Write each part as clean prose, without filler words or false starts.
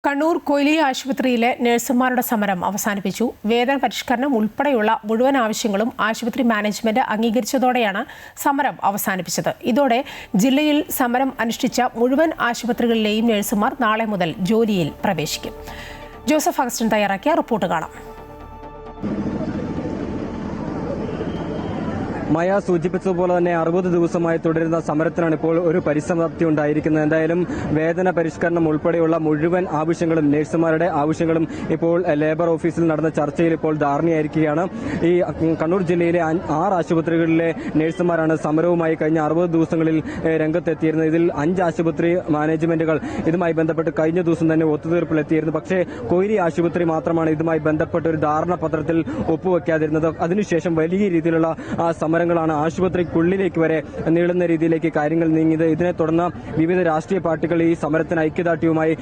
കണ്ണൂർ കൊയിലി ആശുപത്രിയിലെ നഴ്സുമാരുടെ സമരം അവസാനിപ്പിച്ചു. വേതന പരിഷ്കരണം ഉൾപ്പെടെയുള്ള മുഴുവൻ ആവശ്യങ്ങളും ആശുപത്രി മാനേജ്മെന്റ് അംഗീകരിച്ചതോടെയാണ് സമരം അവസാനിപ്പിച്ചത്. ഇതോടെ ജില്ലയിൽ സമരം അനുഷ്ഠിച്ച മുഴുവൻ ആശുപത്രികളിലെയും നഴ്സുമാർ നാളെ മുതൽ ജോലിയിൽ പ്രവേശിക്കും. ജോസഫ് അഗസ്റ്റിൻ തയ്യാറാക്കിയ റിപ്പോർട്ട് കാണാം. മായ സൂചിപ്പിച്ചതുപോലെ തന്നെ 60 ദിവസമായി തുടരുന്ന സമരത്തിനാണ് ഇപ്പോൾ ഒരു പരിസമാപ്തി ഉണ്ടായിരിക്കുന്നത്. എന്തായാലും വേതന പരിഷ്കരണം ഉൾപ്പെടെയുള്ള മുഴുവൻ ആവശ്യങ്ങളും നഴ്സുമാരുടെ ആവശ്യങ്ങളും ഇപ്പോൾ ലേബർ ഓഫീസിൽ നടന്ന ചർച്ചയിൽ ഇപ്പോൾ ധാരണയായിരിക്കുകയാണ്. ഈ കണ്ണൂർ ജില്ലയിലെ 6 ആശുപത്രികളിലെ നഴ്സുമാരാണ് സമരവുമായി കഴിഞ്ഞ 60 ദിവസങ്ങളിൽ രംഗത്തെത്തിയിരുന്നത്. ഇതിൽ 5 ആശുപത്രി മാനേജ്മെന്റുകൾ ഇതുമായി ബന്ധപ്പെട്ട് കഴിഞ്ഞ ദിവസം തന്നെ ഒത്തുതീർപ്പിലെത്തിയിരുന്നു. പക്ഷേ കൊയിലി ആശുപത്രി മാത്രമാണ് ഇതുമായി ബന്ധപ്പെട്ട് ഒരു ധാരണാപത്രത്തിൽ ഒപ്പുവെക്കാതിരുന്നത്. അതിനുശേഷം വലിയ രീതിയിലുള്ള സമരങ്ങളാണ് ആശുപത്രിക്കുള്ളിലേക്ക് വരെ നീളുന്ന രീതിയിലേക്ക് കാര്യങ്ങൾ നീങ്ങിയത്. ഇതിനെ തുടർന്ന് വിവിധ രാഷ്ട്രീയ പാർട്ടികൾ ഈ സമരത്തിന് ഐക്യദാർഢ്യവുമായി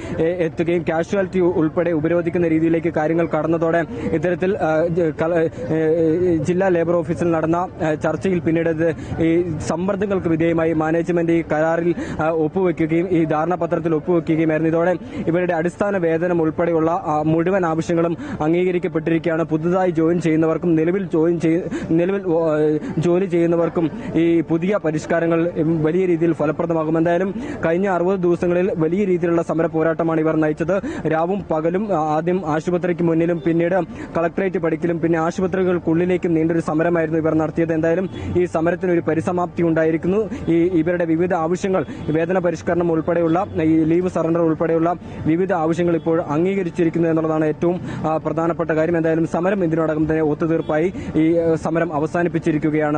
എത്തുകയും കാഷ്വാലിറ്റി ഉൾപ്പെടെ ഉപരോധിക്കുന്ന രീതിയിലേക്ക് കാര്യങ്ങൾ കടന്നതോടെ ഇത്തരത്തിൽ ജില്ലാ ലേബർ ഓഫീസിൽ നടന്ന ചർച്ചയിൽ പിന്നീട് ഈ സമ്മർദ്ദങ്ങൾക്ക് വിധേയമായി മാനേജ്മെന്റ് ഈ കരാറിൽ ഒപ്പുവെക്കുകയും ഈ ധാരണാപത്രത്തിൽ ഒപ്പുവെക്കുകയുമായിരുന്നു. ഇതോടെ ഇവരുടെ അടിസ്ഥാന വേതനം ഉൾപ്പെടെയുള്ള മുഴുവൻ ആവശ്യങ്ങളും അംഗീകരിക്കപ്പെട്ടിരിക്കുകയാണ്. പുതുതായി ജോയിൻ ചെയ്യുന്നവർക്കും നിലവിൽ ജോലി ചെയ്യുന്നവർക്കും ഈ പുതിയ പരിഷ്കാരങ്ങൾ വലിയ രീതിയിൽ ഫലപ്രദമാകും. എന്തായാലും കഴിഞ്ഞ 60 ദിവസങ്ങളിൽ വലിയ രീതിയിലുള്ള സമര പോരാട്ടമാണ് ഇവർ നയിച്ചത്. രാവും പകലും ആദ്യം ആശുപത്രിക്ക് മുന്നിലും പിന്നീട് കളക്ടറേറ്റ് പടിക്കലും പിന്നെ ആശുപത്രികൾക്കുള്ളിലേക്കും നീണ്ടൊരു സമരമായിരുന്നു ഇവർ നടത്തിയത്. എന്തായാലും ഈ സമരത്തിന് ഒരു പരിസമാപ്തി ഉണ്ടായിരിക്കുന്നു. ഇവരുടെ വിവിധ ആവശ്യങ്ങൾ വേതന പരിഷ്കരണം ഉൾപ്പെടെയുള്ള ഈ ലീവ് സറണ്ടർ ഉൾപ്പെടെയുള്ള വിവിധ ആവശ്യങ്ങൾ ഇപ്പോൾ അംഗീകരിച്ചിരിക്കുന്നു എന്നുള്ളതാണ് ഏറ്റവും പ്രധാനപ്പെട്ട കാര്യം. എന്തായാലും സമരം ഇതിനോടകം തന്നെ ഒത്തുതീർപ്പായി ഈ സമരം അവസാനിപ്പിച്ചിരിക്കുകയാണ്.